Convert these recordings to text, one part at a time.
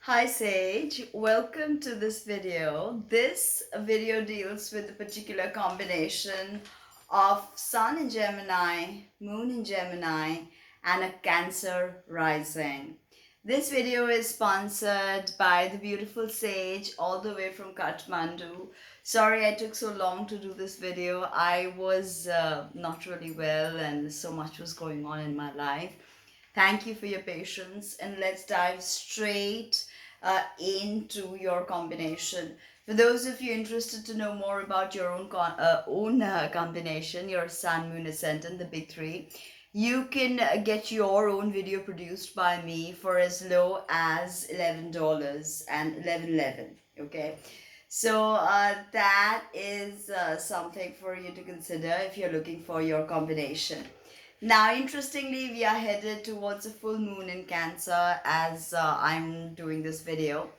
Hi Sage, welcome to this video. This video deals with the particular combination of Sun in Gemini, Moon in Gemini, and a Cancer rising. This video is sponsored by the beautiful Sage all the way from Kathmandu. Sorry I took so long to do this video. I was not really well and so much was going on in my life. Thank you for your patience, and let's dive straight into your combination. For those of you interested to know more about your own combination, your Sun, Moon, Ascendant, the big three, you can get your own video produced by me for as low as $11 and 11.11. Okay, so that is something for you to consider if you're looking for your combination. Now, interestingly, we are headed towards a full moon in Cancer as I'm doing this video.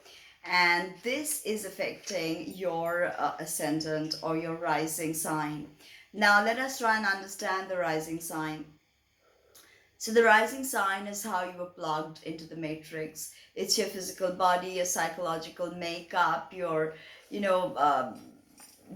And this is affecting your ascendant or your rising sign. Now, let us try and understand the rising sign. So, the rising sign is how you were plugged into the matrix. It's your physical body, your psychological makeup, your, you know,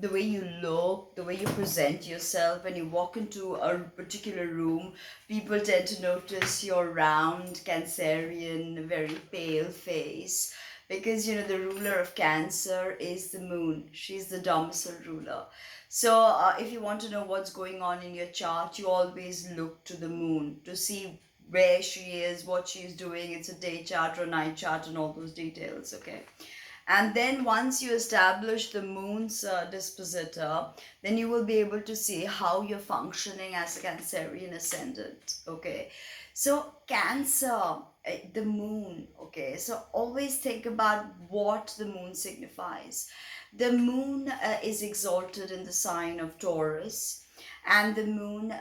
the way you look, the way you present yourself. When you walk into a particular room, people tend to notice your round, Cancerian, very pale face. Because the ruler of Cancer is the moon. She's the domicile ruler. So, if you want to know what's going on in your chart, you always look to the moon to see where she is, what she's doing. It's a day chart or night chart, and all those details, okay? And then once you establish the moon's dispositor, then you will be able to see how you're functioning as a Cancerian ascendant. Okay, so Cancer, the moon. Okay, so always think about what the moon signifies. The moon is exalted in the sign of Taurus, and the moon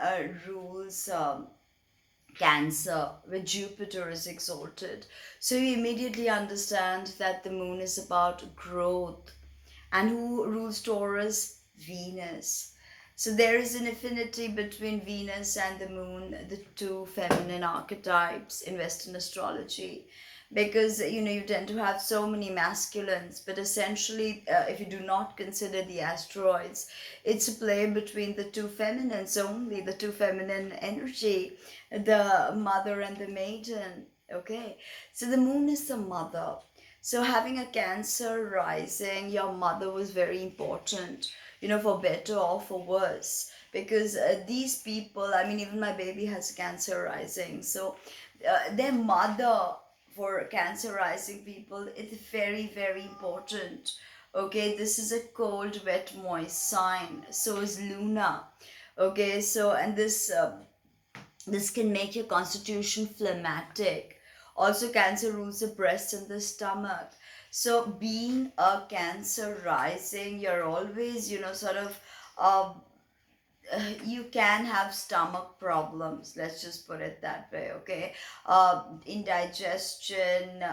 rules Cancer, where Jupiter is exalted. So you immediately understand that the moon is about growth. And who rules Taurus? Venus. So there is an affinity between Venus and the moon, the two feminine archetypes in Western astrology. Because you tend to have so many masculines, but essentially, if you do not consider the asteroids, it's a play between the two feminines only, the two feminine energy, the mother and the maiden. Okay, so the moon is the mother. So having a Cancer rising, your mother was very important, for better or for worse. Because these people, I mean, even my baby has Cancer rising. So their mother, for Cancer rising people, it's very, very important. Okay, this is a cold, wet, moist sign. So is Luna. Okay, so and this can make your constitution phlegmatic. Also, Cancer rules the breast and the stomach. So, being a Cancer rising, you're always, sort of, uh, you can have stomach problems. Let's just put it that way, okay? Indigestion,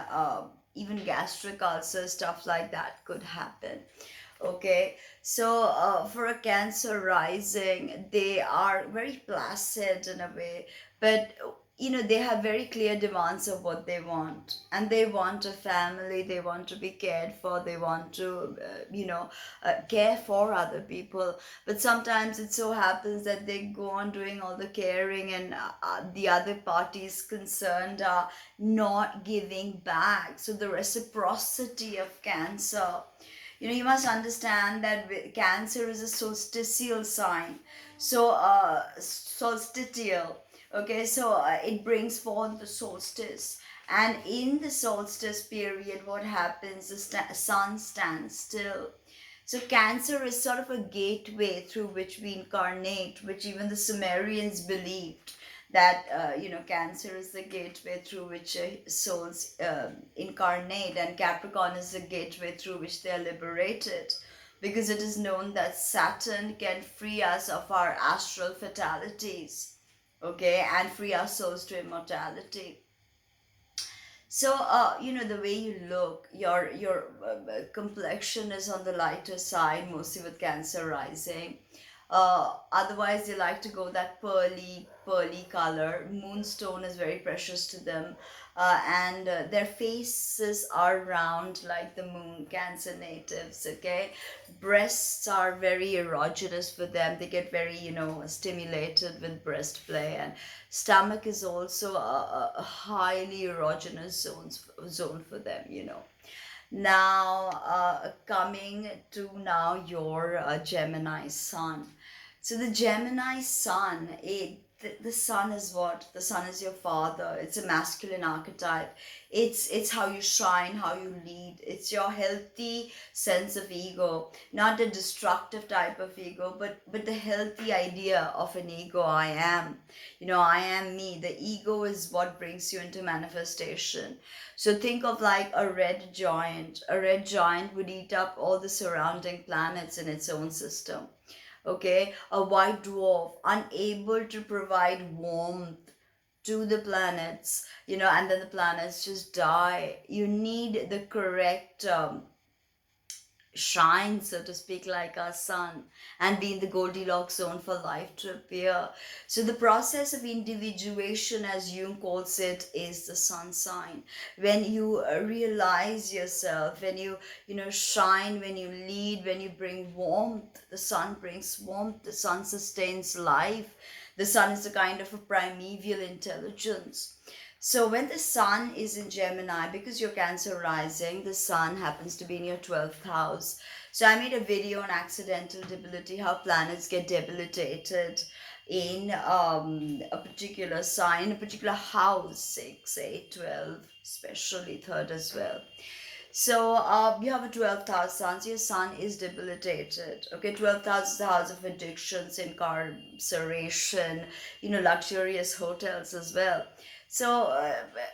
even gastric ulcers, stuff like that could happen. Okay, so for a Cancer rising, they are very placid in a way, but they have very clear demands of what they want, and they want a family, they want to be cared for, they want to, care for other people. But sometimes it so happens that they go on doing all the caring, and the other parties concerned are not giving back. So the reciprocity of Cancer, you must understand that Cancer is a solstitial sign. So solstitial, okay, so it brings forth the solstice. And in the solstice period, what happens? The sun stands still. So Cancer is sort of a gateway through which we incarnate, which even the Sumerians believed that Cancer is the gateway through which souls incarnate, and Capricorn is the gateway through which they are liberated, because it is known that Saturn can free us of our astral fatalities, okay, and free our souls to immortality. So, the way you look, your complexion is on the lighter side, mostly with Cancer rising. Otherwise, they like to go that pearly color. Moonstone is very precious to them. And their faces are round like the moon, Cancer natives, okay? Breasts are very erogenous for them. They get very, stimulated with breast play. And stomach is also a highly erogenous zone for them, Now, coming to now your Gemini Sun. So the Gemini Sun, the Sun is what? The Sun is your father. It's a masculine archetype. It's how you shine, how you lead. It's your healthy sense of ego, not a destructive type of ego, but the healthy idea of an ego. I am, I am me. The ego is what brings you into manifestation. So think of like a red giant. A red giant would eat up all the surrounding planets in its own system. Okay, a white dwarf unable to provide warmth to the planets, and then the planets just die. You need the correct shine, so to speak, like our sun, and be in the Goldilocks zone for life to appear. So the process of individuation, as Jung calls it, is the sun sign. When you realize yourself, when you shine, when you lead, when you bring warmth, the sun brings warmth, the sun sustains life. The sun is a kind of a primeval intelligence. So when the sun is in Gemini, because you're Cancer rising, the sun happens to be in your 12th house. So I made a video on accidental debility, how planets get debilitated in a particular sign, a particular house, 6, 8, 12, especially third as well. So you have a 12th house sun, so your sun is debilitated. Okay, 12th house is the house of addictions, incarceration, luxurious hotels as well. So,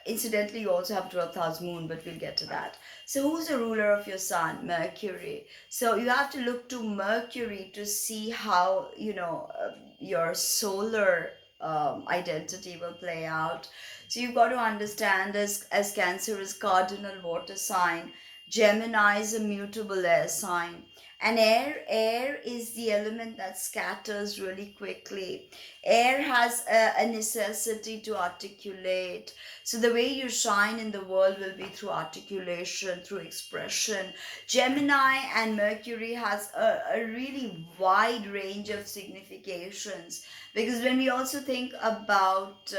incidentally, you also have 12th house moon, but we'll get to that. So, who's the ruler of your sun? Mercury. So, you have to look to Mercury to see how, your solar identity will play out. So, you've got to understand as Cancer is cardinal water sign, Gemini is a mutable air sign. And air is the element that scatters really quickly. Air has a necessity to articulate. So the way you shine in the world will be through articulation, through expression. Gemini and Mercury has a really wide range of significations, because when we also think about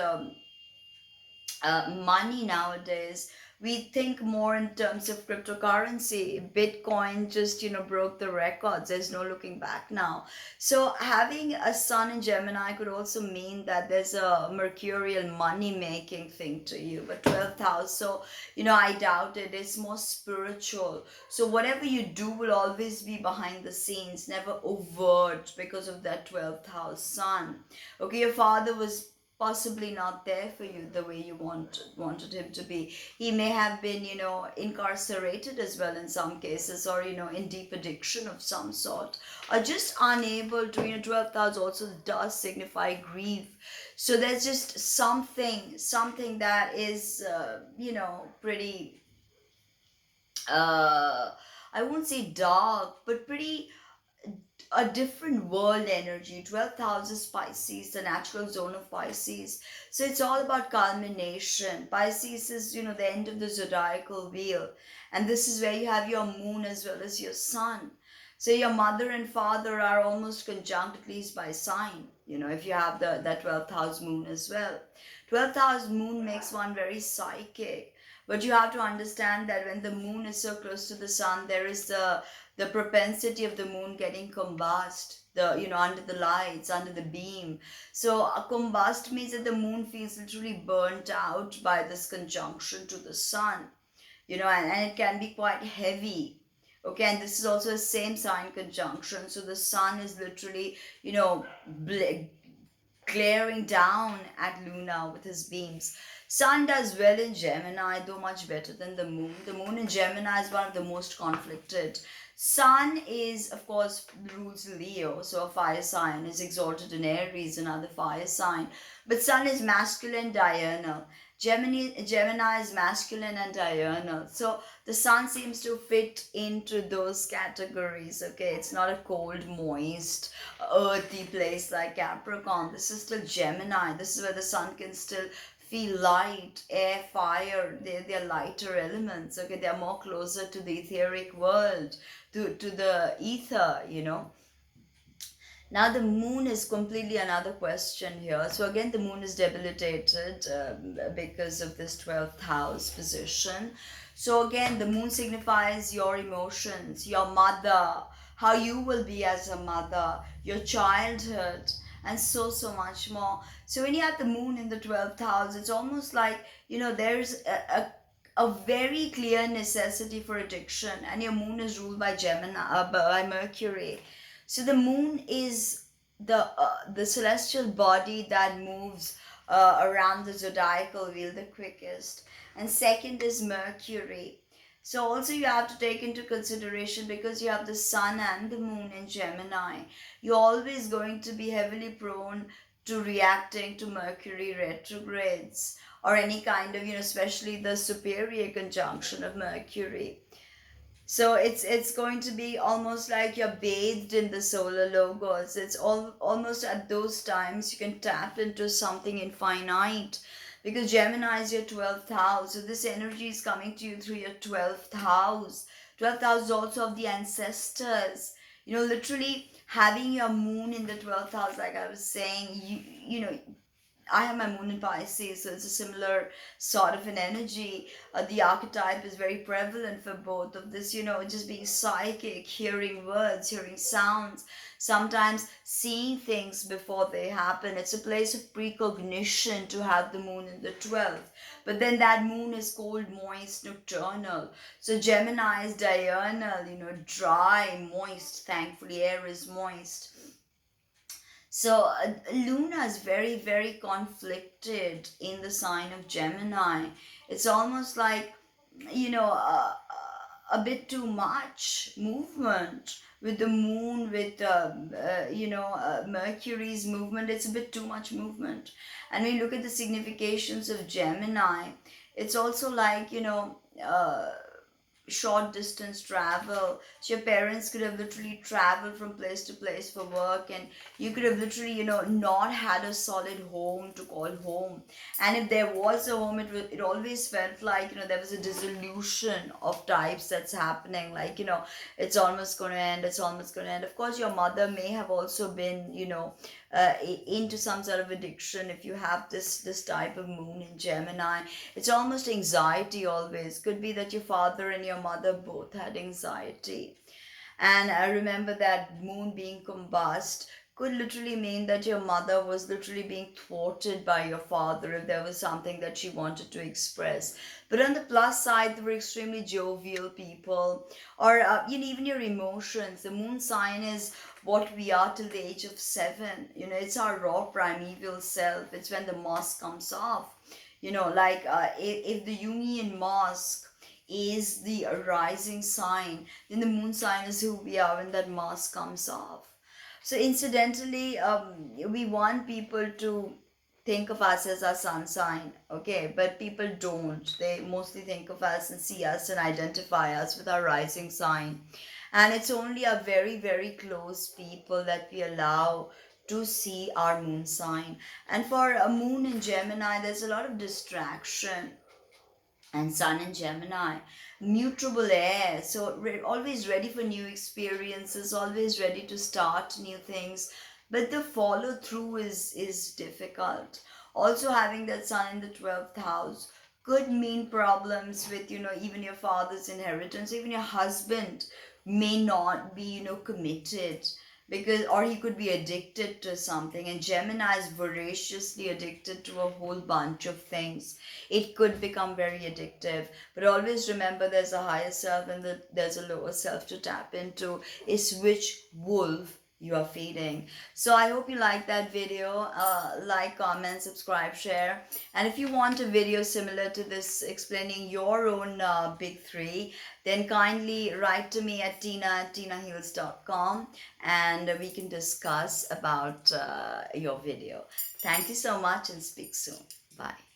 money nowadays, we think more in terms of cryptocurrency. Bitcoin just broke the records. There's no looking back now. So having a sun in Gemini could also mean that there's a mercurial money making thing to you. But 12th house, so I doubt it. It's more spiritual. So whatever you do will always be behind the scenes, never overt, because of that 12th house sun. Okay, your father was possibly not there for you the way you wanted him to be. He may have been, incarcerated as well in some cases, or in deep addiction of some sort, or just unable to. 12th house also does signify grief. So there's just something that is, pretty. I won't say dark, but pretty a different world energy. 12th house is Pisces, the natural zone of Pisces. So it's all about culmination. Pisces is, the end of the zodiacal wheel. And this is where you have your moon as well as your sun. So your mother and father are almost conjunct, at least by sign, if you have that 12th house moon as well. 12th house moon makes one very psychic. But you have to understand that when the moon is so close to the sun, there is the propensity of the moon getting combust, under the lights, under the beam. So a combust means that the moon feels literally burnt out by this conjunction to the sun, and it can be quite heavy. Okay, and this is also a same sign conjunction. So the sun is literally, glaring down at Luna with his beams. Sun does well in Gemini, though much better than the moon. The moon in Gemini is one of the most conflicted. Sun is, of course, rules Leo, so a fire sign, is exalted in Aries, another fire sign. But Sun is masculine, diurnal. Gemini is masculine and diurnal. So the sun seems to fit into those categories. Okay, it's not a cold, moist, earthy place like Capricorn. This is still Gemini. This is where the sun can still feel light, air, fire. They're lighter elements. Okay, they're more closer to the etheric world, to the ether, you know. Now the moon is completely another question here. So again, the moon is debilitated because of this 12th house position. So again, the moon signifies your emotions, your mother, how you will be as a mother, your childhood, and so much more. So when you have the moon in the 12th house, it's almost like, you know, there's a very clear necessity for addiction, and your moon is ruled by Gemini, by Mercury. So the moon is the celestial body that moves around the zodiacal wheel the quickest. And second is Mercury. So also you have to take into consideration, because you have the sun and the moon in Gemini, you're always going to be heavily prone to reacting to Mercury retrogrades or any kind of, you know, especially the superior conjunction of Mercury. So it's going to be almost like you're bathed in the solar logos. It's almost at those times you can tap into something infinite, because Gemini is your 12th house. So this energy is coming to you through your 12th house. 12th house is also of the ancestors. You know, literally having your moon in the 12th house, like I was saying, you know, I have my moon in Pisces, so it's a similar sort of an energy. The archetype is very prevalent for both of this, you know, just being psychic, hearing words, hearing sounds, sometimes seeing things before they happen. It's a place of precognition to have the moon in the 12th. But then that moon is cold, moist, nocturnal. So Gemini is diurnal, you know, dry, moist. Thankfully, air is moist. So Luna is very conflicted in the sign of Gemini. It's almost like, you know, a bit too much movement with the moon, with Mercury's movement. It's a bit too much movement. And when you look at the significations of Gemini, it's also like, you know, short distance travel. So your parents could have literally traveled from place to place for work, and you could have literally, you know, not had a solid home to call home. And if there was a home, it always felt like, you know, there was a dissolution of types that's happening, like, you know, it's almost going to end, it's almost going to end. Of course, your mother may have also been, you know, into some sort of addiction. If you have this type of moon in Gemini, it's almost anxiety. Always could be that your father and your mother both had anxiety. And I remember that moon being combust could literally mean that your mother was literally being thwarted by your father if there was something that she wanted to express. But on the plus side, they were extremely jovial people. Or you know, even your emotions. The moon sign is what we are till the age of 7. You know, it's our raw primeval self. It's when the mask comes off. You know, like if the Jungian mask is the rising sign, then the moon sign is who we are when that mask comes off. So incidentally, we want people to think of us as our sun sign, okay? But people don't. They mostly think of us and see us and identify us with our rising sign. And it's only a very close people that we allow to see our moon sign. And for a moon in Gemini, there's a lot of distraction. And sun in Gemini, mutable air, so always ready for new experiences, always ready to start new things, but the follow through is difficult. Also having that sun in the 12th house could mean problems with, you know, even your father's inheritance. Even your husband may not be, you know, committed, because, or he could be addicted to something. And Gemini is voraciously addicted to a whole bunch of things. It could become very addictive, but always remember there's a higher self and there's a lower self to tap into. Is which wolf you are feeding. So I hope you like that video. Like, comment, subscribe, share. And if you want a video similar to this explaining your own big three, then kindly write to me at tina@tinaheals.com, and we can discuss about your video. Thank you so much, and speak soon. Bye.